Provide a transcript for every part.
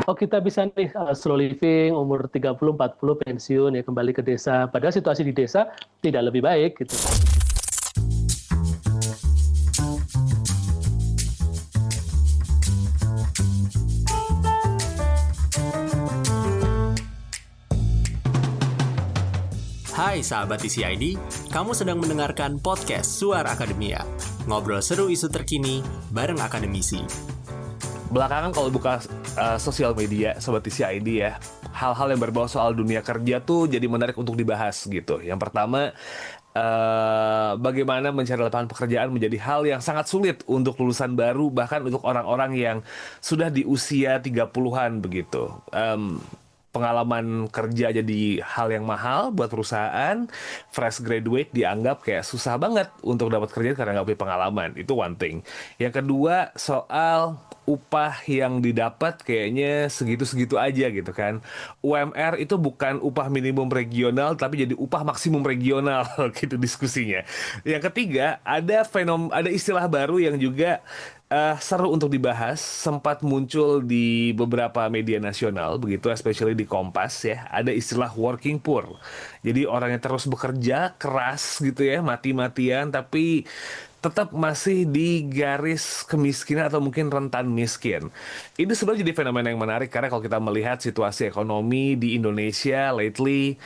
Oh kita bisa nih slow living, umur 30-40 pensiun ya kembali ke desa. Padahal situasi di desa tidak lebih baik gitu. Hai sahabat TCID, kamu sedang mendengarkan podcast Suara Akademia. Ngobrol seru isu terkini bareng akademisi. Belakangan kalau buka sosial media Sobat TCID ya, hal-hal yang berbau soal dunia kerja tuh jadi menarik untuk dibahas gitu. Yang pertama, bagaimana mencari lapangan pekerjaan menjadi hal yang sangat sulit untuk lulusan baru, bahkan untuk orang-orang yang sudah di usia 30-an begitu. Pengalaman kerja jadi hal yang mahal buat perusahaan. Fresh graduate dianggap kayak susah banget untuk dapat kerja karena nggak punya pengalaman. Itu one thing. Yang kedua, soal upah yang didapat kayaknya segitu-segitu aja gitu kan. UMR itu bukan upah minimum regional tapi jadi upah maksimum regional gitu diskusinya. Yang ketiga, ada istilah baru yang juga seru untuk dibahas, sempat muncul di beberapa media nasional begitu, especially di Kompas ya. Ada istilah working poor. Jadi orang yang terus bekerja keras gitu ya, mati-matian tapi tetap masih di garis kemiskinan atau mungkin rentan miskin. Ini sebenarnya jadi fenomena yang menarik karena kalau kita melihat situasi ekonomi di Indonesia lately,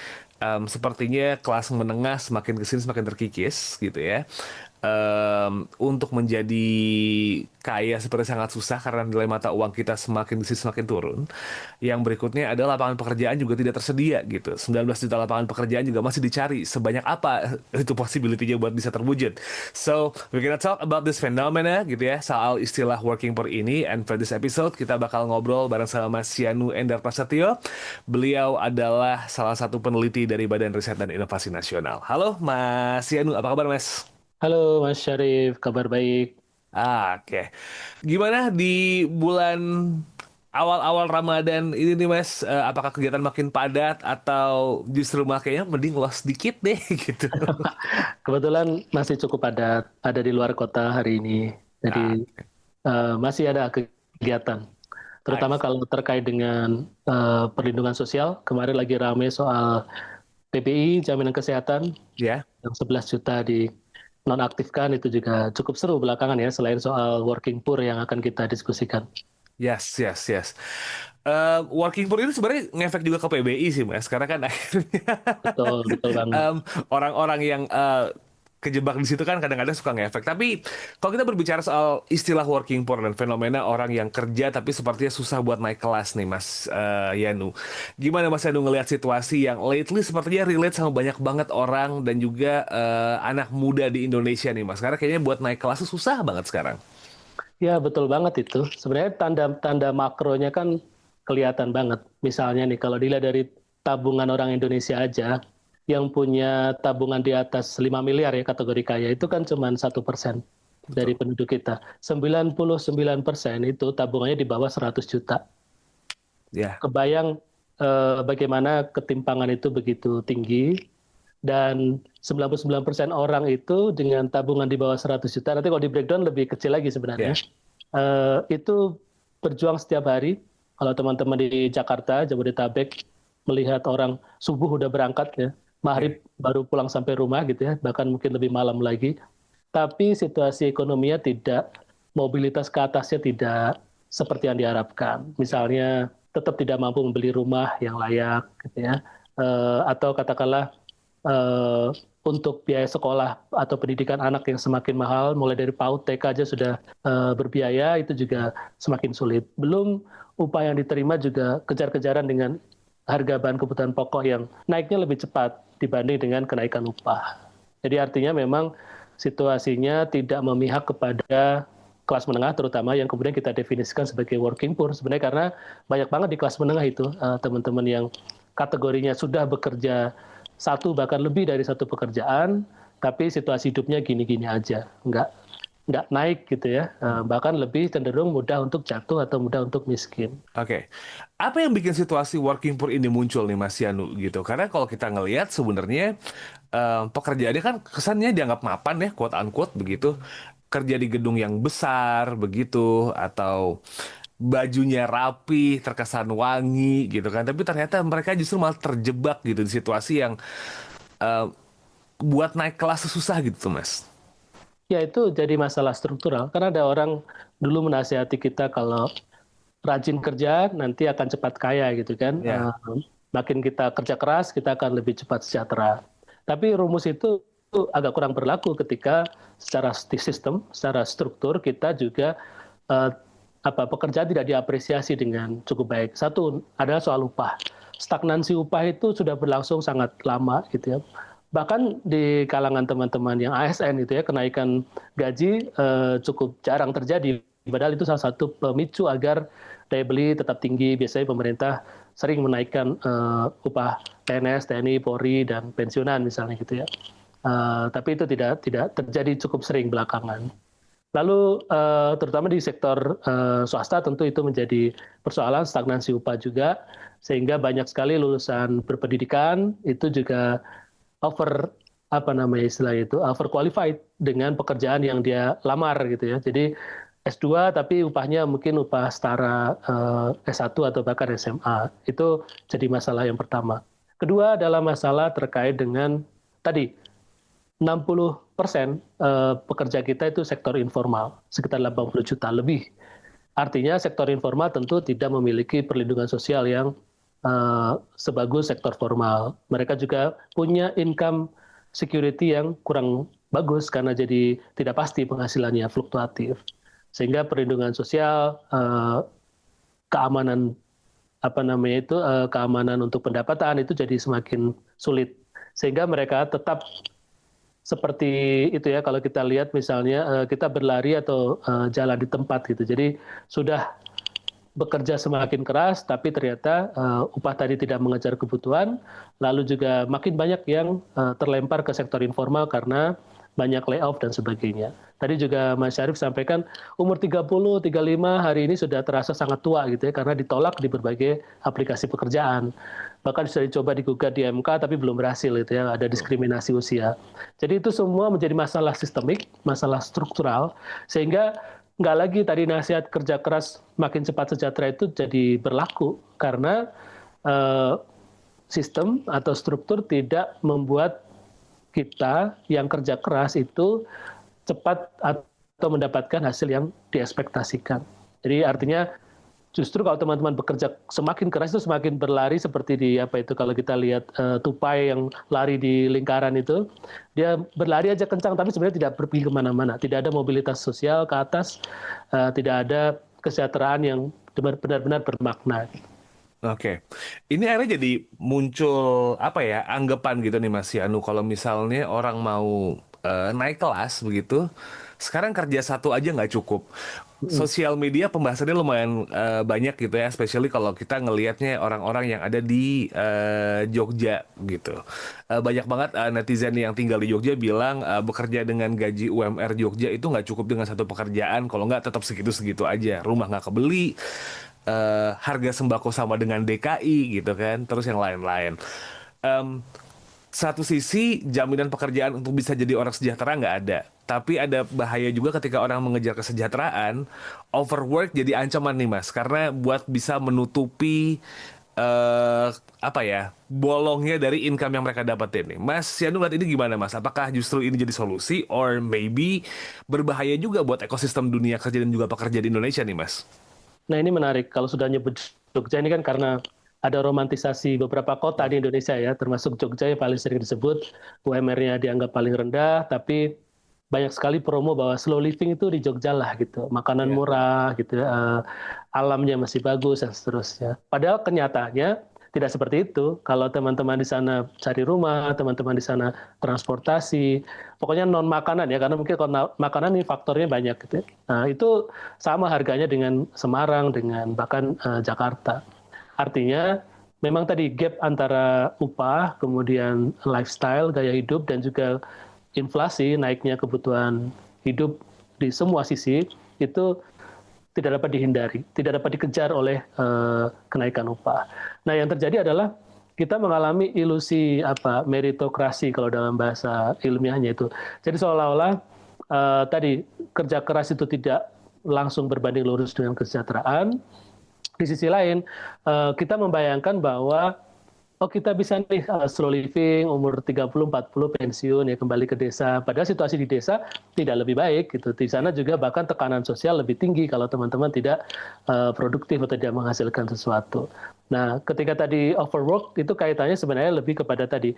sepertinya kelas menengah semakin kesini semakin terkikis gitu ya. Untuk menjadi kaya seperti sangat susah karena nilai mata uang kita semakin kesini semakin turun. Yang berikutnya adalah lapangan pekerjaan juga tidak tersedia gitu. 19 juta lapangan pekerjaan juga masih dicari. Sebanyak apa itu possibility-nya buat bisa terwujud. So, we're gonna talk about this phenomena gitu ya, soal istilah working poor ini. And for this episode, kita bakal ngobrol bareng sama Mas Sianu Endar Prasetyo. Beliau adalah salah satu peneliti dari Badan Riset dan Inovasi Nasional. Halo Mas Sianu, apa kabar Mas? Halo Mas Syarif, kabar baik? Oke. Gimana di bulan awal-awal Ramadan ini nih Mas? Apakah kegiatan makin padat atau justru makanya mending lost dikit deh gitu? Kebetulan masih cukup ada di luar kota hari ini. Ah, Jadi masih ada kegiatan. Terutama nice. kalau terkait dengan perlindungan sosial. Kemarin lagi rame soal PBI, jaminan kesehatan, Ya. yang 11 juta di nonaktifkan itu juga cukup seru belakangan ya, selain soal working poor yang akan kita diskusikan. Yes, yes, yes. Working poor itu sebenarnya ngefek juga ke PBI sih Mas, karena kan akhirnya Betul, betul banget. orang-orang yang kejebak di situ kan kadang-kadang suka ngefek. Tapi kalau kita berbicara soal istilah working poor dan fenomena orang yang kerja tapi sepertinya susah buat naik kelas nih Mas Yanu. Gimana Mas Yanu ngelihat situasi yang lately sepertinya relate sama banyak banget orang dan juga anak muda di Indonesia nih Mas. Karena kayaknya buat naik kelas tuh susah banget sekarang. Ya, betul banget itu. Sebenarnya tanda-tanda makronya kan kelihatan banget. Misalnya nih, kalau dilihat dari tabungan orang Indonesia aja, yang punya tabungan di atas 5 miliar ya kategori kaya, itu kan cuma 1% dari Betul. penduduk kita. 99% itu tabungannya di bawah 100 juta. Ya. Kebayang bagaimana ketimpangan itu begitu tinggi, dan 99% orang itu dengan tabungan di bawah 100 juta, nanti kalau di breakdown lebih kecil lagi sebenarnya, Ya. itu berjuang setiap hari. Kalau teman-teman di Jakarta, Jabodetabek, melihat orang subuh udah berangkat ya, Ya. maghrib baru pulang sampai rumah gitu ya, bahkan mungkin lebih malam lagi. Tapi situasi ekonominya tidak, mobilitas ke atasnya tidak seperti yang diharapkan. Misalnya tetap tidak mampu membeli rumah yang layak gitu ya. Atau katakanlah eh, untuk biaya sekolah atau pendidikan anak yang semakin mahal, mulai dari PAUD, TK aja sudah berbiaya, itu juga semakin sulit. Belum upah yang diterima juga kejar-kejaran dengan harga bahan kebutuhan pokok yang naiknya lebih cepat dibanding dengan kenaikan upah. Jadi artinya memang situasinya tidak memihak kepada kelas menengah, terutama yang kemudian kita definisikan sebagai working poor. Sebenarnya karena banyak banget di kelas menengah itu teman-teman yang kategorinya sudah bekerja satu bahkan lebih dari satu pekerjaan, tapi situasi hidupnya gini-gini aja, nggak naik gitu ya, bahkan lebih cenderung mudah untuk jatuh atau mudah untuk miskin. Oke. Apa yang bikin situasi working poor ini muncul nih Mas Yanu gitu? Karena kalau kita ngelihat sebenarnya pekerjaannya kan kesannya dianggap mapan ya, quote unquote begitu. Kerja di gedung yang besar begitu atau bajunya rapi, terkesan wangi gitu kan. Tapi ternyata mereka justru malah terjebak gitu di situasi yang eh, buat naik kelas susah gitu tuh Mas. Ya itu jadi masalah struktural. Karena ada orang dulu menasihati kita kalau rajin kerja nanti akan cepat kaya gitu kan. Ya. Makin kita kerja keras kita akan lebih cepat sejahtera. Tapi rumus itu agak kurang berlaku ketika secara sistem, secara struktur kita juga eh, pekerjaan tidak diapresiasi dengan cukup baik. Satu adalah soal upah. Stagnansi upah itu sudah berlangsung sangat lama gitu ya. Bahkan di kalangan teman-teman yang ASN itu ya, kenaikan gaji cukup jarang terjadi. Padahal itu salah satu pemicu agar daya beli tetap tinggi. Biasanya pemerintah sering menaikkan upah PNS, TNI, Polri, dan pensiunan misalnya gitu ya. Tapi itu tidak terjadi cukup sering belakangan. Lalu terutama di sektor swasta tentu itu menjadi persoalan stagnansi upah juga, sehingga banyak sekali lulusan berpendidikan itu juga over qualified dengan pekerjaan yang dia lamar gitu ya. Jadi S2 tapi upahnya mungkin upah setara S1 atau bahkan SMA. Itu jadi masalah yang pertama. Kedua adalah masalah terkait dengan tadi 60% pekerja kita itu sektor informal, sekitar 80 juta lebih. Artinya sektor informal tentu tidak memiliki perlindungan sosial yang sebagus sektor formal. Mereka juga punya income security yang kurang bagus karena jadi tidak pasti penghasilannya, fluktuatif. Sehingga perlindungan sosial, keamanan keamanan untuk pendapatan itu jadi semakin sulit. Sehingga mereka tetap seperti itu ya, kalau kita lihat misalnya kita berlari atau jalan di tempat gitu. Jadi sudah bekerja semakin keras, tapi ternyata upah tadi tidak mengejar kebutuhan, lalu juga makin banyak yang terlempar ke sektor informal karena banyak layoff dan sebagainya. Tadi juga Mas Syarif sampaikan umur 30, 35 hari ini sudah terasa sangat tua gitu ya, karena ditolak di berbagai aplikasi pekerjaan. Bahkan sudah dicoba digugat di MK tapi belum berhasil gitu ya, ada diskriminasi usia. Jadi itu semua menjadi masalah sistemik, masalah struktural, sehingga nggak lagi tadi nasihat kerja keras makin cepat sejahtera itu jadi berlaku karena sistem atau struktur tidak membuat kita yang kerja keras itu cepat atau mendapatkan hasil yang diekspektasikan. Jadi artinya justru kalau teman-teman bekerja semakin keras itu semakin berlari seperti di kalau kita lihat tupai yang lari di lingkaran itu, dia berlari aja kencang tapi sebenarnya tidak pergi kemana-mana, tidak ada mobilitas sosial ke atas, tidak ada kesejahteraan yang benar-benar bermakna. Oke, ini akhirnya jadi muncul anggapan gitu nih Mas Yanu, kalau misalnya orang mau naik kelas begitu, sekarang kerja satu aja nggak cukup. Sosial media pembahasannya lumayan banyak gitu ya, especially kalau kita ngelihatnya orang-orang yang ada di Jogja gitu. Banyak banget netizen yang tinggal di Jogja bilang bekerja dengan gaji UMR Jogja itu nggak cukup dengan satu pekerjaan, kalau nggak tetap segitu-segitu aja, rumah nggak kebeli, harga sembako sama dengan DKI gitu kan, terus yang lain-lain. Satu sisi jaminan pekerjaan untuk bisa jadi orang sejahtera nggak ada, tapi ada bahaya juga ketika orang mengejar kesejahteraan, overwork jadi ancaman nih Mas, karena buat bisa menutupi bolongnya dari income yang mereka dapetin nih. Mas Yanu lihat ini gimana Mas? Apakah justru ini jadi solusi, or maybe berbahaya juga buat ekosistem dunia kerja dan juga pekerja di Indonesia nih Mas? Nah ini menarik, kalau sudah nyebut Jogja ini kan karena ada romantisasi beberapa kota di Indonesia ya, termasuk Jogja yang paling sering disebut, UMR-nya dianggap paling rendah, tapi banyak sekali promo bahwa slow living itu di Jogja lah gitu, makanan murah gitu, alamnya masih bagus dan seterusnya. Padahal kenyataannya tidak seperti itu. Kalau teman-teman di sana cari rumah, teman-teman di sana transportasi, pokoknya non makanan ya, karena mungkin kalau makanan ini faktornya banyak gitu. Nah itu sama harganya dengan Semarang, dengan bahkan Jakarta. Artinya memang tadi gap antara upah, kemudian lifestyle, gaya hidup, dan juga inflasi, naiknya kebutuhan hidup di semua sisi itu tidak dapat dihindari, tidak dapat dikejar oleh kenaikan upah. Nah, yang terjadi adalah kita mengalami ilusi meritokrasi kalau dalam bahasa ilmiahnya itu. Jadi seolah-olah tadi kerja keras itu tidak langsung berbanding lurus dengan kesejahteraan. Di sisi lain, kita membayangkan bahwa kita bisa nih slow living, umur 30-40 pensiun ya kembali ke desa. Padahal situasi di desa tidak lebih baik gitu. Di sana juga bahkan tekanan sosial lebih tinggi kalau teman-teman tidak produktif atau tidak menghasilkan sesuatu. Nah, ketika tadi overwork itu kaitannya sebenarnya lebih kepada tadi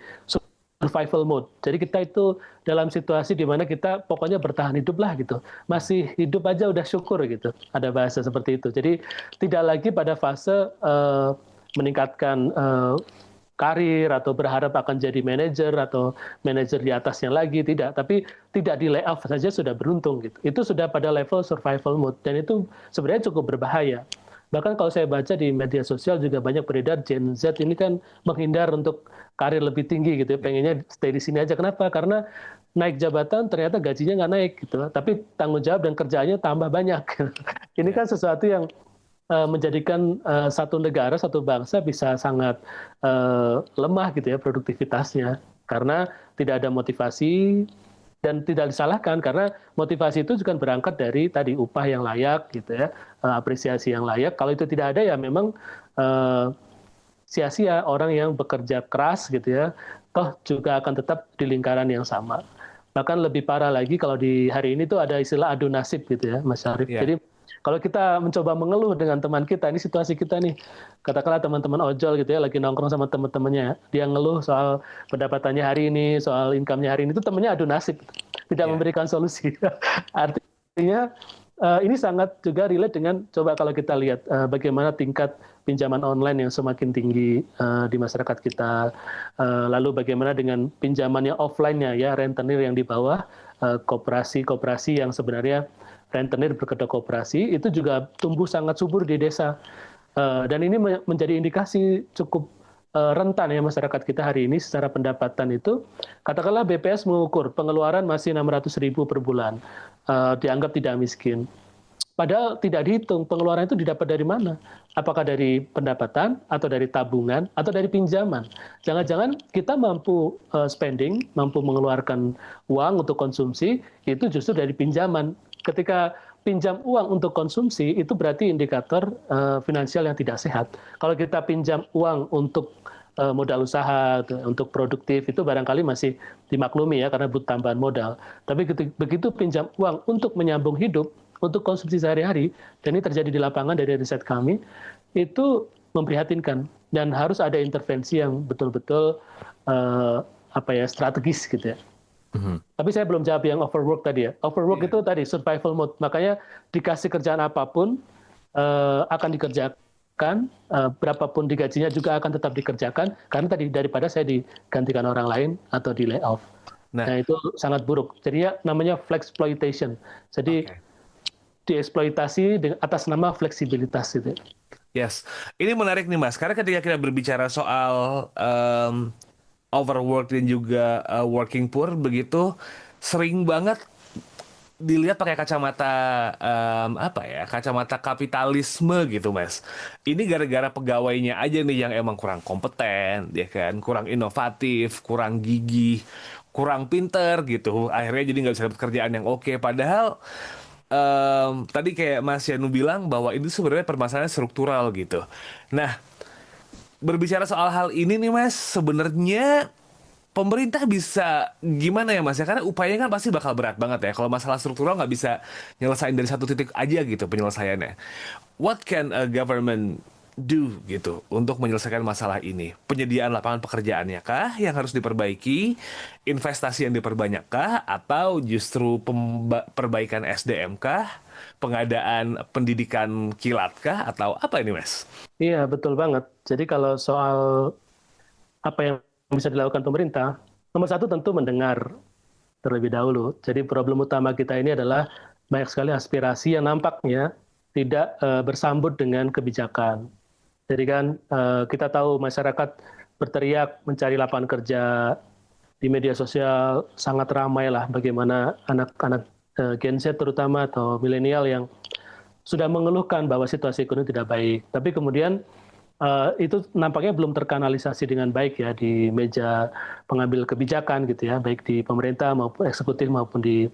survival mode. Jadi kita itu dalam situasi di mana kita pokoknya bertahan hidup lah gitu. Masih hidup aja udah syukur gitu. Ada bahasa seperti itu. Jadi tidak lagi pada fase meningkatkan karir atau berharap akan jadi manajer atau manajer di atasnya lagi, tidak. Tapi tidak di layoff saja sudah beruntung gitu. Itu sudah pada level survival mode dan itu sebenarnya cukup berbahaya. Bahkan kalau saya baca di media sosial juga banyak beredar Gen Z ini kan menghindar untuk karir lebih tinggi gitu ya, pengennya stay di sini aja. Kenapa? Karena naik jabatan ternyata gajinya nggak naik gitu, tapi tanggung jawab dan kerjaannya tambah banyak. Ini kan sesuatu yang menjadikan satu negara, satu bangsa bisa sangat lemah gitu ya produktivitasnya karena tidak ada motivasi dan tidak disalahkan karena motivasi itu juga berangkat dari tadi upah yang layak gitu ya, apresiasi yang layak. Kalau itu tidak ada ya memang sia-sia orang yang bekerja keras gitu ya, toh juga akan tetap di lingkaran yang sama. Bahkan lebih parah lagi kalau di hari ini tuh ada istilah adu nasib gitu ya, Mas Syarif. Yeah. Jadi kalau kita mencoba mengeluh dengan teman kita, ini situasi kita nih, katakanlah teman-teman ojol gitu ya, lagi nongkrong sama teman-temannya, dia ngeluh soal pendapatannya hari ini, soal income-nya hari ini, itu temannya adu nasib, tidak memberikan solusi. Artinya ini sangat juga relate dengan, coba kalau kita lihat bagaimana tingkat pinjaman online yang semakin tinggi di masyarakat kita, lalu bagaimana dengan pinjaman yang offline-nya ya, rentenir yang di bawah, koperasi-koperasi yang sebenarnya rentenir berkedok koperasi itu juga tumbuh sangat subur di desa dan ini menjadi indikasi cukup rentan ya masyarakat kita hari ini secara pendapatan itu katakanlah BPS mengukur pengeluaran masih 600.000 per bulan dianggap tidak miskin padahal tidak dihitung pengeluaran itu didapat dari mana apakah dari pendapatan atau dari tabungan atau dari pinjaman jangan-jangan kita mampu spending mampu mengeluarkan uang untuk konsumsi itu justru dari pinjaman. Ketika pinjam uang untuk konsumsi, itu berarti indikator finansial yang tidak sehat. Kalau kita pinjam uang untuk modal usaha, untuk produktif, itu barangkali masih dimaklumi ya, karena butuh tambahan modal. Tapi begitu pinjam uang untuk menyambung hidup, untuk konsumsi sehari-hari, dan ini terjadi di lapangan dari riset kami, itu memprihatinkan. Dan harus ada intervensi yang betul-betul strategis gitu ya. Tapi saya belum jawab yang overwork tadi ya. Overwork itu tadi survival mode. Makanya dikasih kerjaan apapun akan dikerjakan, berapapun digajinya juga akan tetap dikerjakan. Karena tadi daripada saya digantikan orang lain atau di layoff. Nah itu sangat buruk. Jadi ya namanya flexploitation. Jadi dieksploitasi atas nama fleksibilitas gitu. Yes, ini menarik nih Mas. Karena ketika kita berbicara soal overwork dan juga working poor begitu sering banget dilihat pakai kacamata kacamata kapitalisme gitu Mas. Ini gara-gara pegawainya aja nih yang emang kurang kompeten, ya kan, kurang inovatif, kurang gigih, kurang pinter gitu. Akhirnya jadi nggak bisa dapat kerjaan yang oke. Padahal tadi kayak Mas Yanu bilang bahwa itu sebenarnya permasalahan struktural gitu. Nah, berbicara soal hal ini nih Mas, sebenarnya pemerintah bisa gimana ya Mas ya? Karena upayanya kan pasti bakal berat banget ya. Kalau masalah struktural nggak bisa nyelesain dari satu titik aja gitu penyelesaiannya. What can a government do gitu untuk menyelesaikan masalah ini? Penyediaan lapangan pekerjaannya kah yang harus diperbaiki? Investasi yang diperbanyak kah? Atau justru perbaikan SDM kah? Pengadaan pendidikan kilat kah? Atau apa ini Mas? Iya betul banget. Jadi kalau soal apa yang bisa dilakukan pemerintah, nomor satu tentu mendengar terlebih dahulu. Jadi problem utama kita ini adalah banyak sekali aspirasi yang nampaknya tidak bersambut dengan kebijakan. Jadi kan kita tahu masyarakat berteriak mencari lapangan kerja di media sosial sangat ramai lah bagaimana anak-anak Gen Z terutama atau milenial yang sudah mengeluhkan bahwa situasi ekonomi tidak baik. Tapi kemudian itu nampaknya belum terkanalisasi dengan baik ya di meja pengambil kebijakan gitu ya, baik di pemerintah maupun eksekutif maupun di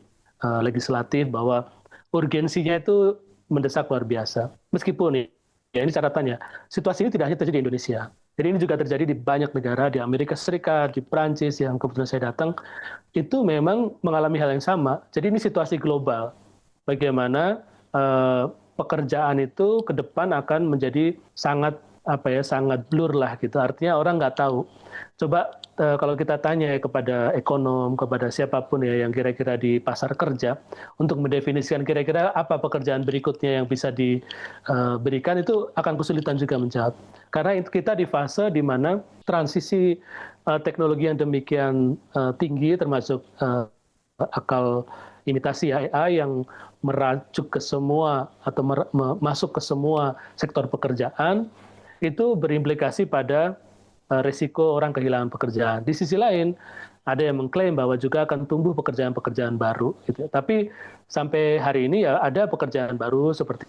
legislatif bahwa urgensinya itu mendesak luar biasa. Meskipun ya ini catatannya, situasi ini tidak hanya terjadi di Indonesia. Jadi ini juga terjadi di banyak negara, di Amerika Serikat, di Prancis yang kebetulan saya datang, itu memang mengalami hal yang sama. Jadi ini situasi global. Bagaimana pekerjaan itu ke depan akan menjadi sangat sangat blur lah gitu. Artinya orang nggak tahu. Coba kalau kita tanya kepada ekonom, kepada siapapun ya yang kira-kira di pasar kerja untuk mendefinisikan kira-kira apa pekerjaan berikutnya yang bisa diberikan, itu akan kesulitan juga menjawab. Karena kita di fase di mana transisi teknologi yang demikian tinggi, termasuk akal imitasi AI yang meracuk ke semua atau masuk ke semua sektor pekerjaan, itu berimplikasi pada risiko orang kehilangan pekerjaan. Di sisi lain, ada yang mengklaim bahwa juga akan tumbuh pekerjaan-pekerjaan baru. Gitu. Tapi sampai hari ini ya ada pekerjaan baru seperti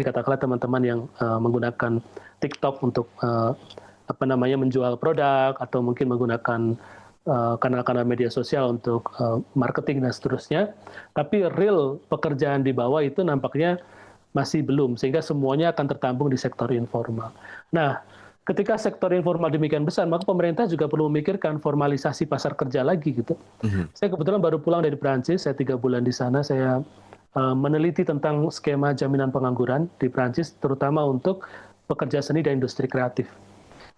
katakanlah teman-teman yang menggunakan TikTok untuk menjual produk atau mungkin menggunakan kanal-kanal media sosial untuk marketing dan seterusnya. Tapi real pekerjaan di bawah itu nampaknya masih belum, sehingga semuanya akan tertampung di sektor informal. Nah, ketika sektor informal demikian besar, maka pemerintah juga perlu memikirkan formalisasi pasar kerja lagi gitu. Saya kebetulan baru pulang dari Prancis, saya 3 bulan di sana, saya meneliti tentang skema jaminan pengangguran di Prancis, terutama untuk pekerja seni dan industri kreatif.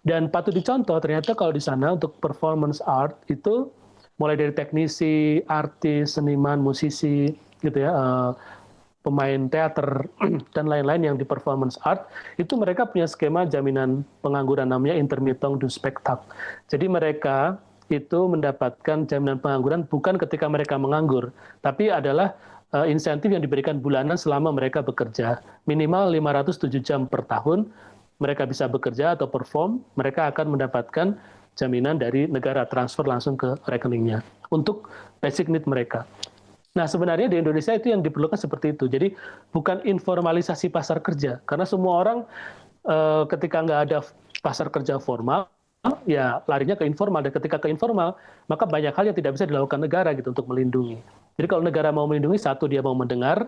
Dan patut dicontoh, ternyata kalau di sana untuk performance art itu mulai dari teknisi, artis, seniman, musisi, gitu ya, pemain teater dan lain-lain yang di performance art, itu mereka punya skema jaminan pengangguran namanya intermittent du spectacle. Jadi mereka itu mendapatkan jaminan pengangguran bukan ketika mereka menganggur, tapi adalah insentif yang diberikan bulanan selama mereka bekerja. Minimal 507 jam per tahun mereka bisa bekerja atau perform, mereka akan mendapatkan jaminan dari negara, transfer langsung ke rekeningnya untuk basic need mereka. Nah, sebenarnya di Indonesia itu yang diperlukan seperti itu. Jadi bukan informalisasi pasar kerja, karena semua orang ketika nggak ada pasar kerja formal, ya larinya ke informal. Dan ketika ke informal, maka banyak hal yang tidak bisa dilakukan negara gitu untuk melindungi. Jadi kalau negara mau melindungi, satu, dia mau mendengar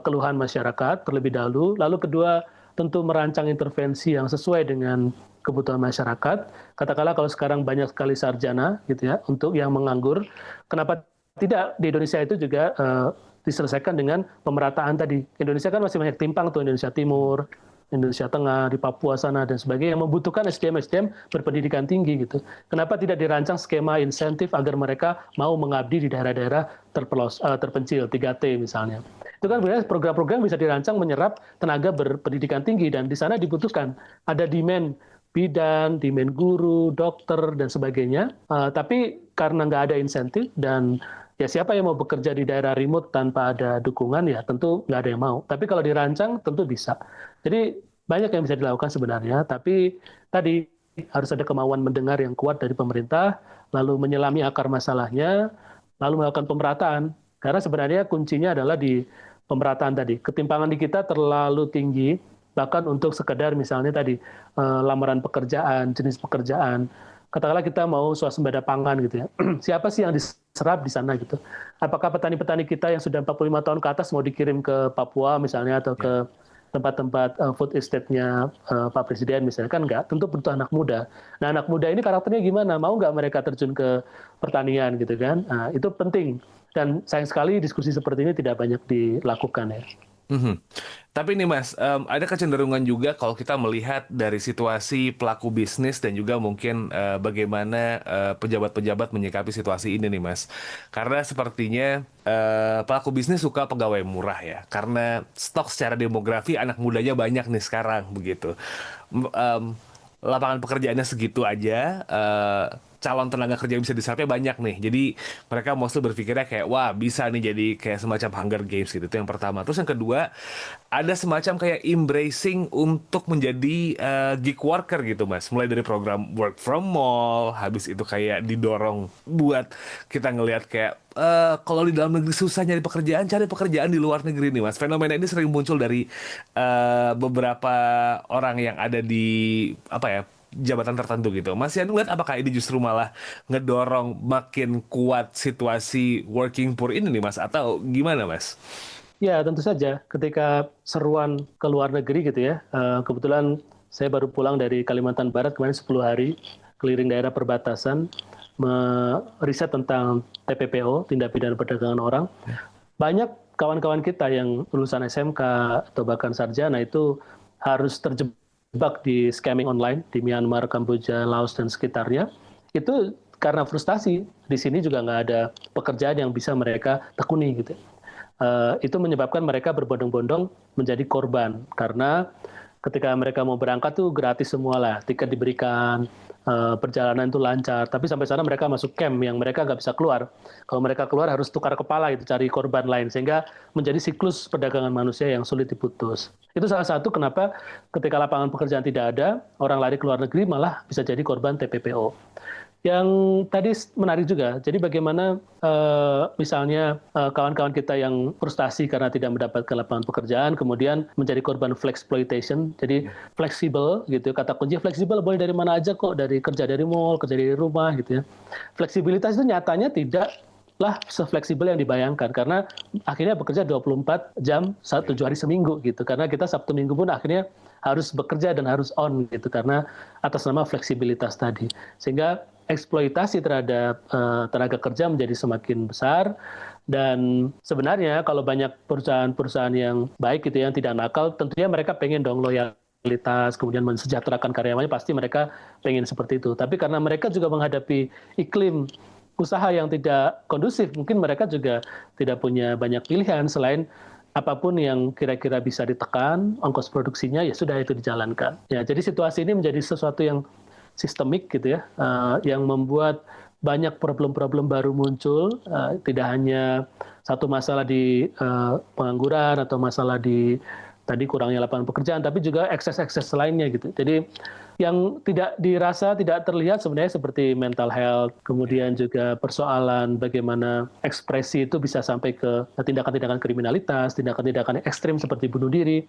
keluhan masyarakat terlebih dahulu, lalu kedua, tentu merancang intervensi yang sesuai dengan kebutuhan masyarakat. Katakanlah kalau sekarang banyak sekali sarjana gitu ya untuk yang menganggur, kenapa tidak di Indonesia itu juga diselesaikan dengan pemerataan tadi. Indonesia kan masih banyak timpang tuh, Indonesia Timur, Indonesia Tengah, di Papua sana dan sebagainya, yang membutuhkan SDM berpendidikan tinggi gitu. Kenapa tidak dirancang skema insentif agar mereka mau mengabdi di daerah-daerah terpencil, 3T misalnya. Itu kan sebenarnya program-program bisa dirancang menyerap tenaga berpendidikan tinggi, dan di sana dibutuhkan ada demand bidan, demand guru, dokter, dan sebagainya. Tapi karena nggak ada insentif dan ya siapa yang mau bekerja di daerah remote tanpa ada dukungan, ya tentu nggak ada yang mau. Tapi kalau dirancang tentu bisa. Jadi banyak yang bisa dilakukan sebenarnya, tapi tadi harus ada kemauan mendengar yang kuat dari pemerintah, lalu menyelami akar masalahnya, lalu melakukan pemerataan. Karena sebenarnya kuncinya adalah di pemerataan tadi. Ketimpangan di kita terlalu tinggi, bahkan untuk sekedar misalnya tadi lamaran pekerjaan, jenis pekerjaan. Katakanlah kita mau swasembada pangan gitu ya. Siapa sih yang diserap di sana gitu? Apakah petani-petani kita yang sudah 45 tahun ke atas mau dikirim ke Papua misalnya atau ke tempat-tempat food estate-nya Pak Presiden misalnya? Kan enggak, tentu butuh anak muda. Nah, anak muda ini karakternya gimana? Mau nggak mereka terjun ke pertanian gitu kan? Nah, itu penting. Dan sayang sekali diskusi seperti ini tidak banyak dilakukan ya. Tapi nih Mas, ada kecenderungan juga kalau kita melihat dari situasi pelaku bisnis dan juga mungkin bagaimana pejabat-pejabat menyikapi situasi ini nih Mas. Karena sepertinya pelaku bisnis suka pegawai murah ya. Karena stok secara demografi anak mudanya banyak nih sekarang begitu. Lapangan pekerjaannya segitu aja, calon tenaga kerja yang bisa diserapnya banyak nih. Jadi mereka mostly berpikirnya kayak, wah bisa nih jadi kayak semacam Hunger Games gitu. Itu yang pertama. Terus yang kedua, ada semacam kayak embracing untuk menjadi gig worker gitu Mas. Mulai dari program work from mall, habis itu kayak didorong buat kita ngelihat kayak, kalau di dalam negeri susah nyari pekerjaan, cari pekerjaan di luar negeri nih Mas. Fenomena ini sering muncul dari beberapa orang yang ada di jabatan tertentu gitu. Mas Yan lihat apakah ini justru malah ngedorong makin kuat situasi working poor ini nih Mas, atau gimana Mas? Ya, tentu saja. Ketika seruan ke luar negeri gitu ya, kebetulan saya baru pulang dari Kalimantan Barat kemarin 10 hari, keliling daerah perbatasan, meriset tentang TPPO, tindak pidana perdagangan orang. Banyak kawan-kawan kita yang lulusan SMK atau bahkan sarjana itu harus terjebak di scamming online di Myanmar, Kamboja, Laos, dan sekitarnya. Itu karena frustasi. Di sini juga nggak ada pekerjaan yang bisa mereka tekuni gitu. Itu menyebabkan mereka berbondong-bondong menjadi korban karena ketika mereka mau berangkat tuh gratis semua lah, tiket diberikan, perjalanan itu lancar, tapi sampai sana mereka masuk camp yang mereka nggak bisa keluar. Kalau mereka keluar harus tukar kepala gitu, cari korban lain, sehingga menjadi siklus perdagangan manusia yang sulit diputus. Itu salah satu kenapa ketika lapangan pekerjaan tidak ada, orang lari ke luar negeri malah bisa jadi korban TPPO. Yang tadi menarik juga, jadi bagaimana misalnya kawan-kawan kita yang frustasi karena tidak mendapatkan lapangan pekerjaan, kemudian menjadi korban flexploitation, jadi fleksibel gitu. Kata kunci fleksibel boleh dari mana aja kok, dari kerja dari mall, kerja dari rumah gitu ya. Fleksibilitas itu nyatanya tidaklah sefleksibel yang dibayangkan, karena akhirnya bekerja 24 jam 7 hari seminggu gitu, karena kita Sabtu Minggu pun akhirnya harus bekerja dan harus on gitu, karena atas nama fleksibilitas tadi. Sehingga eksploitasi terhadap tenaga kerja menjadi semakin besar, dan sebenarnya kalau banyak perusahaan-perusahaan yang baik gitu yang tidak nakal, tentunya mereka pengen dong loyalitas, kemudian mensejahterakan karyawannya, pasti mereka pengen seperti itu. Tapi karena mereka juga menghadapi iklim usaha yang tidak kondusif, mungkin mereka juga tidak punya banyak pilihan selain apapun yang kira-kira bisa ditekan, ongkos produksinya ya sudah itu dijalankan. Ya, jadi situasi ini menjadi sesuatu yang sistemik gitu ya, yang membuat banyak problem-problem baru muncul, tidak hanya satu masalah di pengangguran atau masalah di tadi kurangnya lapangan pekerjaan, tapi juga ekses-ekses lainnya gitu. Jadi yang tidak dirasa, tidak terlihat sebenarnya seperti mental health, kemudian juga persoalan bagaimana ekspresi itu bisa sampai ke tindakan-tindakan kriminalitas, tindakan-tindakan ekstrim seperti bunuh diri,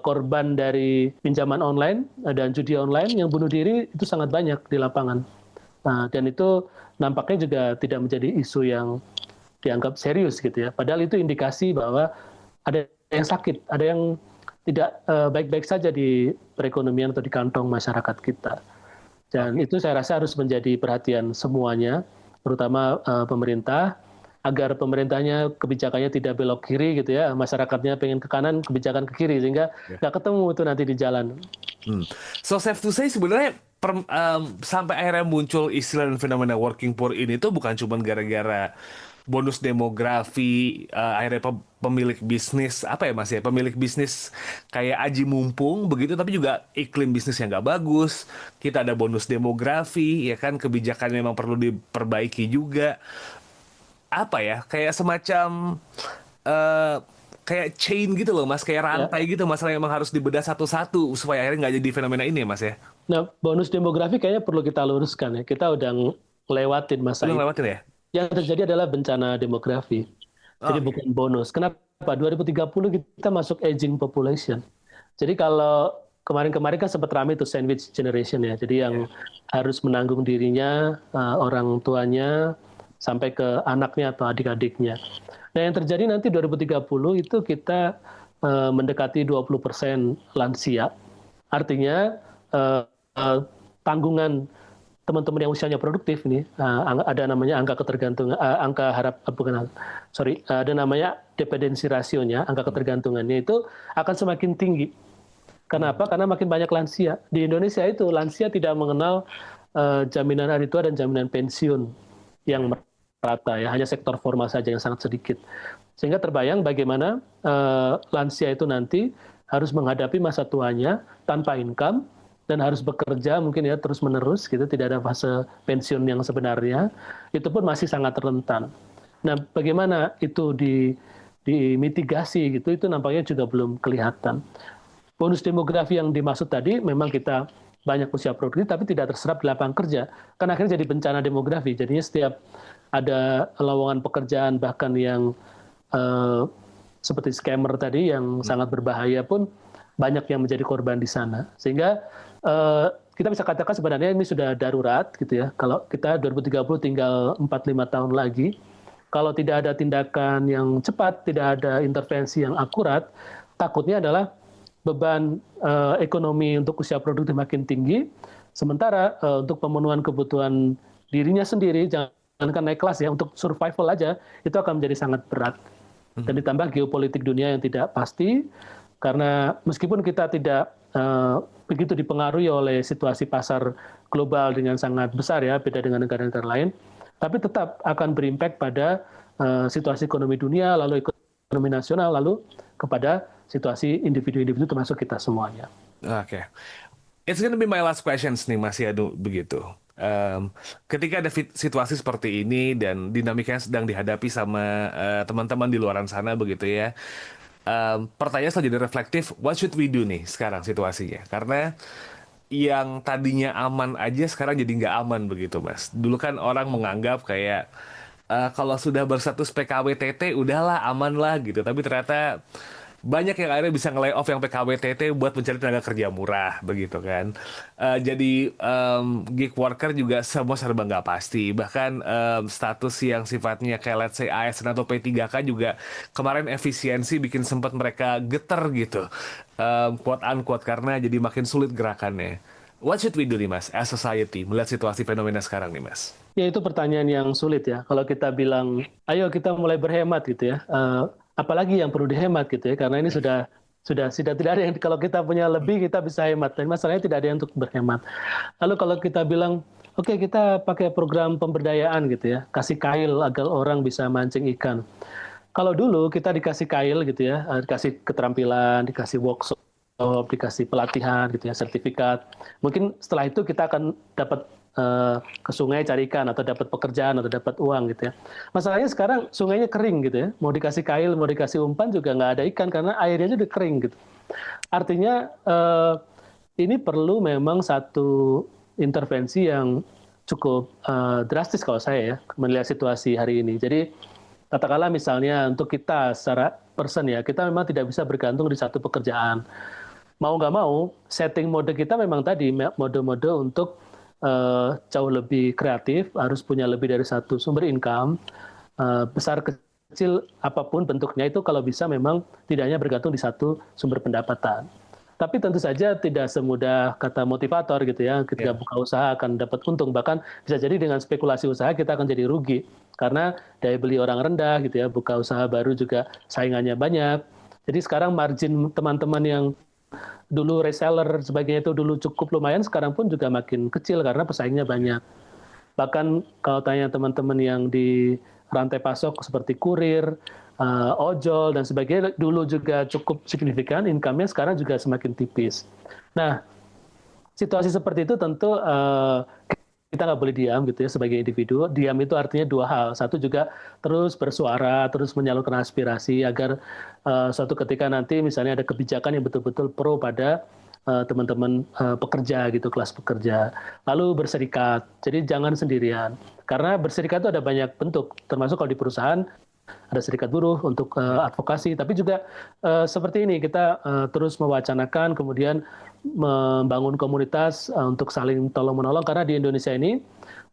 korban dari pinjaman online dan judi online yang bunuh diri itu sangat banyak di lapangan. Dan itu nampaknya juga tidak menjadi isu yang dianggap serius gitu ya. Padahal itu indikasi bahwa ada yang sakit, ada yang tidak baik-baik saja di perekonomian atau di kantong masyarakat kita. Dan itu saya rasa harus menjadi perhatian semuanya, terutama pemerintah, agar pemerintahnya kebijakannya tidak belok kiri gitu ya, masyarakatnya pengen ke kanan, kebijakan ke kiri, sehingga nggak ketemu itu nanti di jalan. So safe to say sebenarnya sampai akhirnya muncul istilah dan fenomena working poor ini tuh bukan cuma gara-gara bonus demografi, akhirnya pemilik bisnis, apa ya Mas ya, pemilik bisnis kayak aji mumpung begitu, tapi juga iklim bisnis yang nggak bagus, kita ada bonus demografi, ya kan, kebijakan memang perlu diperbaiki juga. Apa ya, kayak semacam kayak chain gitu loh Mas, kayak rantai gitu, masalah yang memang harus dibedah satu-satu supaya akhirnya nggak jadi fenomena ini ya Mas ya. Nah, bonus demografi kayaknya perlu kita luruskan ya, kita udah ngelewatin masa itu. Lewatin ya? Yang terjadi adalah bencana demografi. Jadi bukan bonus. Kenapa? 2030 kita masuk aging population. Jadi kalau kemarin-kemarin kan sempat ramai itu sandwich generation ya. Jadi yang harus menanggung dirinya, orang tuanya, sampai ke anaknya atau adik-adiknya. Nah yang terjadi nanti 2030 itu kita mendekati 20% lansia. Artinya tanggungan teman-teman yang usianya produktif nih, ada namanya angka ketergantungan, ada namanya dependensi rasionya, angka ketergantungannya itu akan semakin tinggi. Kenapa? Karena makin banyak lansia. Di Indonesia itu lansia tidak mengenal jaminan hari tua dan jaminan pensiun yang merata ya, hanya sektor formal saja yang sangat sedikit. Sehingga terbayang bagaimana lansia itu nanti harus menghadapi masa tuanya tanpa income, dan harus bekerja mungkin ya terus-menerus gitu, tidak ada fase pensiun yang sebenarnya, itu pun masih sangat rentan. Nah, bagaimana itu dimitigasi gitu, itu nampaknya juga belum kelihatan. Bonus demografi yang dimaksud tadi memang kita banyak usia produktif tapi tidak terserap di lapangan kerja, kan akhirnya jadi bencana demografi. Jadinya setiap ada lowongan pekerjaan bahkan yang seperti scammer tadi yang sangat berbahaya pun banyak yang menjadi korban di sana. Sehingga kita bisa katakan sebenarnya ini sudah darurat gitu ya. Kalau kita 2030 tinggal 4-5 tahun lagi, kalau tidak ada tindakan yang cepat, tidak ada intervensi yang akurat, takutnya adalah beban ekonomi untuk usia produktif makin tinggi, sementara untuk pemenuhan kebutuhan dirinya sendiri, jangankan naik kelas ya, untuk survival aja, itu akan menjadi sangat berat. Dan ditambah geopolitik dunia yang tidak pasti, karena meskipun kita tidak begitu dipengaruhi oleh situasi pasar global dengan sangat besar ya, beda dengan negara-negara lain, tapi tetap akan berimpact pada situasi ekonomi dunia, lalu ekonomi nasional, lalu kepada situasi individu-individu termasuk kita semuanya. Oke. It's gonna be my last questions nih Mas Yanu, begitu. Ketika ada situasi seperti ini dan dinamikanya sedang dihadapi sama teman-teman di luaran sana begitu ya, pertanyaan selanjutnya jadi reflektif, what should we do nih sekarang situasinya? Karena yang tadinya aman aja sekarang jadi nggak aman begitu Mas. Dulu kan orang menganggap kayak kalau sudah berstatus PKWTT udahlah aman lah gitu. Tapi ternyata banyak yang akhirnya bisa nge-lay off yang PKWTT buat mencari tenaga kerja murah begitu kan. Jadi gig worker juga semua serba nggak pasti. Bahkan status yang sifatnya kayak let's say ASN atau P3K juga kemarin efisiensi bikin sempat mereka geter gitu. Quote unquote karena jadi makin sulit gerakannya. What should we do nih Mas as society melihat situasi fenomena sekarang nih Mas? Ya itu pertanyaan yang sulit ya. Kalau kita bilang, ayo kita mulai berhemat gitu ya. Apalagi yang perlu dihemat gitu ya, karena ini sudah tidak ada yang, kalau kita punya lebih kita bisa hemat, dan masalahnya tidak ada yang untuk berhemat. Lalu kalau kita bilang, oke, kita pakai program pemberdayaan gitu ya, kasih kail agar orang bisa mancing ikan. Kalau dulu kita dikasih kail gitu ya, dikasih keterampilan, dikasih workshop, dikasih pelatihan gitu ya, sertifikat. Mungkin setelah itu kita akan dapat ke sungai cari ikan, atau dapat pekerjaan, atau dapat uang gitu ya. Masalahnya sekarang sungainya kering gitu ya, mau dikasih kail, mau dikasih umpan juga nggak ada ikan karena airnya udah kering gitu. Artinya ini perlu memang satu intervensi yang cukup drastis kalau saya ya melihat situasi hari ini. Jadi katakanlah misalnya untuk kita secara person ya, kita memang tidak bisa bergantung di satu pekerjaan. Mau nggak mau, setting mode kita memang tadi mode-mode untuk jauh lebih kreatif, harus punya lebih dari satu sumber income, besar kecil apapun bentuknya itu kalau bisa memang tidak hanya bergantung di satu sumber pendapatan. Tapi tentu saja tidak semudah kata motivator gitu ya, ketika buka usaha akan dapat untung, bahkan bisa jadi dengan spekulasi usaha kita akan jadi rugi, karena daya beli orang rendah gitu ya, buka usaha baru juga saingannya banyak. Jadi sekarang margin teman-teman yang dulu reseller sebagainya itu dulu cukup lumayan, sekarang pun juga makin kecil karena pesaingnya banyak. Bahkan kalau tanya teman-teman yang di rantai pasok seperti kurir, ojol dan sebagainya dulu juga cukup signifikan, income-nya sekarang juga semakin tipis. Nah, situasi seperti itu tentu kita nggak boleh diam gitu ya sebagai individu. Diam itu artinya dua hal. Satu juga terus bersuara, terus menyalurkan aspirasi agar suatu ketika nanti misalnya ada kebijakan yang betul-betul pro pada teman-teman pekerja gitu, kelas pekerja. Lalu berserikat. Jadi jangan sendirian. Karena berserikat itu ada banyak bentuk, termasuk kalau di perusahaan ada serikat buruh untuk advokasi, tapi juga seperti ini kita terus mewacanakan, kemudian membangun komunitas untuk saling tolong-menolong, karena di Indonesia ini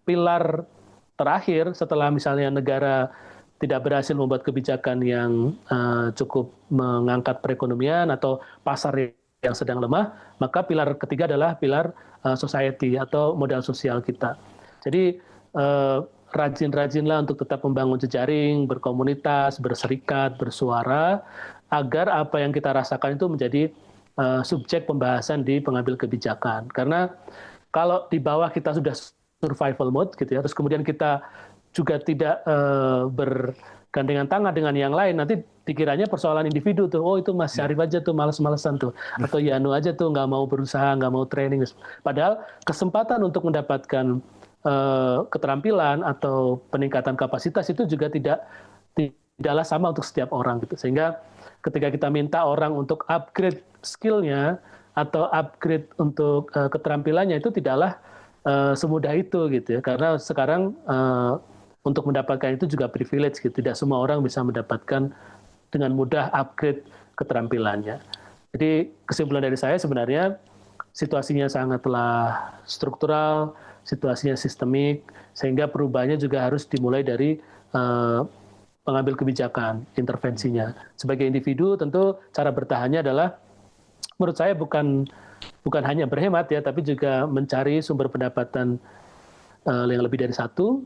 pilar terakhir setelah misalnya negara tidak berhasil membuat kebijakan yang cukup mengangkat perekonomian atau pasar yang sedang lemah, maka pilar ketiga adalah pilar society atau modal sosial kita. Jadi rajin-rajinlah untuk tetap membangun jejaring, berkomunitas, berserikat, bersuara, agar apa yang kita rasakan itu menjadi subjek pembahasan di pengambil kebijakan. Karena kalau di bawah kita sudah survival mode gitu ya, terus kemudian kita juga tidak bergandengan tangan dengan yang lain, nanti pikirannya persoalan individu tuh, oh itu Mas Syarif aja tuh malas-malasan tuh, atau Yanu aja tuh nggak mau berusaha, nggak mau training. Padahal kesempatan untuk mendapatkan keterampilan atau peningkatan kapasitas itu juga tidaklah sama untuk setiap orang gitu. Sehingga ketika kita minta orang untuk upgrade skill-nya atau upgrade untuk keterampilannya itu tidaklah semudah itu gitu ya. Karena sekarang untuk mendapatkan itu juga privilege gitu. Tidak semua orang bisa mendapatkan dengan mudah upgrade keterampilannya. Jadi kesimpulan dari saya sebenarnya situasinya sangatlah struktural, situasinya sistemik, sehingga perubahannya juga harus dimulai dari pengambil kebijakan, intervensinya. Sebagai individu tentu cara bertahannya adalah menurut saya bukan hanya berhemat ya, tapi juga mencari sumber pendapatan yang lebih dari satu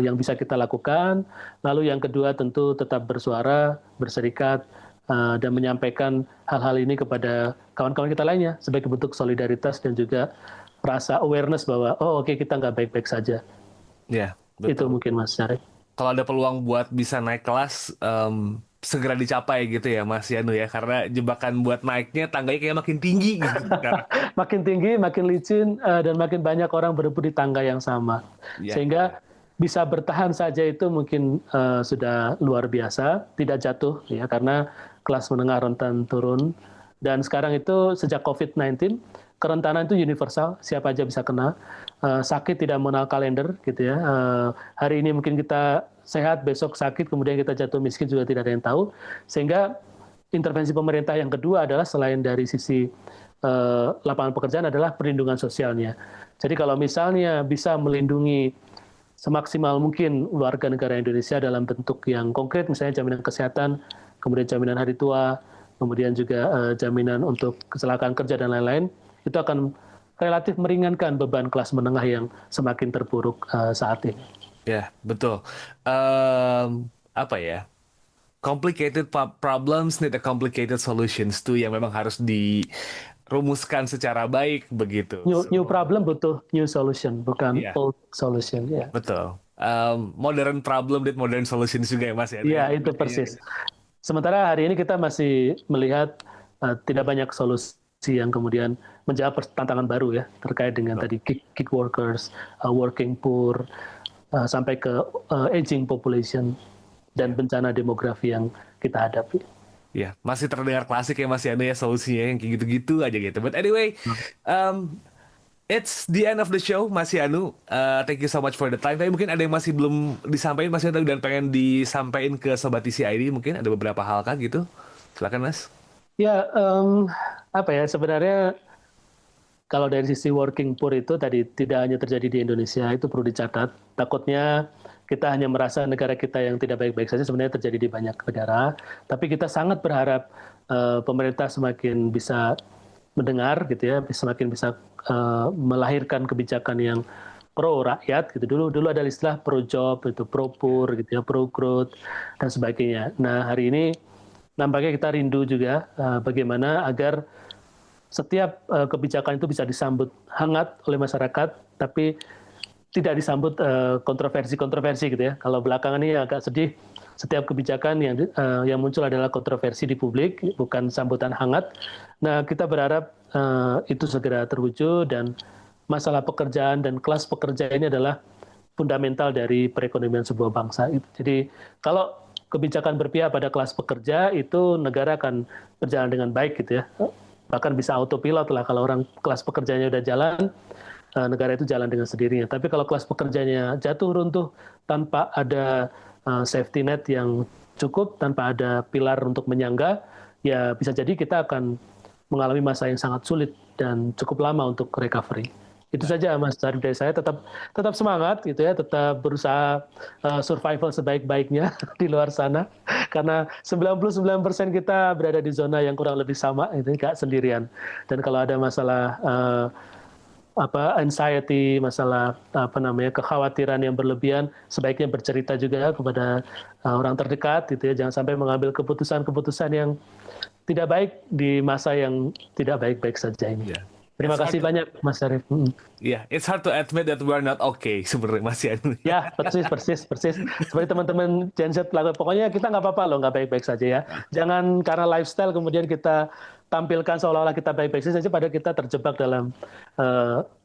yang bisa kita lakukan. Lalu yang kedua tentu tetap bersuara, berserikat, dan menyampaikan hal-hal ini kepada kawan-kawan kita lainnya sebagai bentuk solidaritas dan juga rasa awareness bahwa oke, kita nggak baik-baik saja. Ya, Itu betul. mungkin Mas Syarif. Kalau ada peluang buat bisa naik kelas, segera dicapai gitu ya Mas Yanu ya, karena jebakan buat naiknya tangganya kayak makin tinggi gitu sekarang. Makin tinggi, makin licin, dan makin banyak orang berebut di tangga yang sama. Ya. Sehingga bisa bertahan saja itu mungkin sudah luar biasa, tidak jatuh ya, karena kelas menengah rentan turun. Dan sekarang itu sejak COVID-19, kerentanan itu universal, siapa aja bisa kena. Sakit tidak mengenal kalender gitu ya. Hari ini mungkin kita sehat, besok sakit, kemudian kita jatuh miskin juga tidak ada yang tahu. Sehingga intervensi pemerintah yang kedua adalah selain dari sisi lapangan pekerjaan adalah perlindungan sosialnya. Jadi kalau misalnya bisa melindungi semaksimal mungkin warga negara Indonesia dalam bentuk yang konkret, misalnya jaminan kesehatan, kemudian jaminan hari tua, kemudian juga jaminan untuk kecelakaan kerja dan lain-lain, itu akan relatif meringankan beban kelas menengah yang semakin terpuruk saat ini. Ya, betul. Apa ya? Complicated problems need a complicated solutions tuh yang memang harus dirumuskan secara baik begitu. New problem butuh new solution, bukan old solution. Ya. Betul. Modern problem need modern solutions juga ya Mas ya. Iya, itu persis. Sementara hari ini kita masih melihat tidak banyak solusi yang kemudian menjawab tantangan baru ya terkait dengan tadi gig workers, working poor, sampai ke aging population dan bencana demografi yang kita hadapi. Ya, masih terdengar klasik ya Mas Yanu ya solusinya yang kayak gitu-gitu aja gitu. But anyway, it's the end of the show Mas Yanu. Thank you so much for the time. Tapi mungkin ada yang masih belum disampaikan Mas Yanu dan pengen disampaikan ke Sobat TCID, mungkin ada beberapa hal kan gitu. Silakan Mas. Ya, apa ya sebenarnya kalau dari sisi working poor itu tadi tidak hanya terjadi di Indonesia, itu perlu dicatat. Takutnya kita hanya merasa negara kita yang tidak baik-baik saja, sebenarnya terjadi di banyak negara. Tapi kita sangat berharap pemerintah semakin bisa mendengar, gitu ya, semakin bisa melahirkan kebijakan yang pro rakyat, gitu. Dulu ada istilah pro job, itu pro poor, gitu ya, pro growth dan sebagainya. Nah hari ini nampaknya kita rindu juga bagaimana agar setiap kebijakan itu bisa disambut hangat oleh masyarakat, tapi tidak disambut kontroversi-kontroversi gitu ya. Kalau belakangan ini agak sedih, setiap kebijakan yang muncul adalah kontroversi di publik, bukan sambutan hangat. Nah, kita berharap itu segera terwujud dan masalah pekerjaan dan kelas pekerja ini adalah fundamental dari perekonomian sebuah bangsa. Jadi kalau kebijakan berpihak pada kelas pekerja, itu negara akan berjalan dengan baik gitu ya. Bahkan bisa autopilot lah kalau orang kelas pekerjanya udah jalan, negara itu jalan dengan sendirinya. Tapi kalau kelas pekerjanya jatuh runtuh tanpa ada safety net yang cukup, tanpa ada pilar untuk menyangga, ya bisa jadi kita akan mengalami masa yang sangat sulit dan cukup lama untuk recovery. Itu saja Mas Syarif dari saya, tetap semangat gitu ya, tetap berusaha survival sebaik-baiknya di luar sana, karena 99% kita berada di zona yang kurang lebih sama, itu nggak sendirian. Dan kalau ada masalah anxiety, masalah kekhawatiran yang berlebihan, sebaiknya bercerita juga kepada orang terdekat gitu ya, jangan sampai mengambil keputusan-keputusan yang tidak baik di masa yang tidak baik-baik saja ini. Yeah. Terima kasih banyak Mas Syarif. Yeah, it's hard to admit that we're not okay sebenarnya Mas Yanu. Ya, persis. Seperti teman-teman Gen Z lakukan. Pokoknya kita nggak apa-apa loh, nggak baik-baik saja ya. Jangan karena lifestyle kemudian kita tampilkan seolah-olah kita baik-baik saja, padahal kita terjebak dalam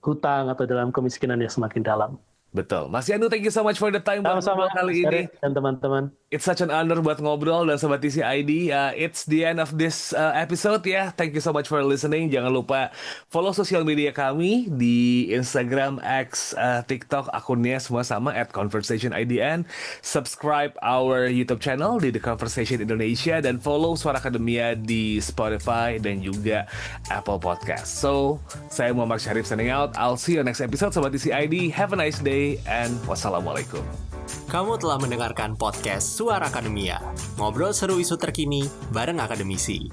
hutang atau dalam kemiskinan yang semakin dalam. Betul. Mas Yanu, thank you so much for the time sama-sama kali ini. Dan teman-teman. It's such an honor buat ngobrol dan Sobat TCID. It's the end of this episode ya. Thank you so much for listening. Jangan lupa follow sosial media kami di Instagram, X, TikTok. Akunnya semua sama @conversationidn. Subscribe our YouTube channel di The Conversation Indonesia dan follow Suara Akademia di Spotify dan juga Apple Podcast. So, saya Muhammad Syarif signing out. I'll see you next episode Sobat TCID. Have a nice day and wassalamualaikum. Kamu telah mendengarkan podcast Suara Akademia. Ngobrol seru isu terkini bareng akademisi.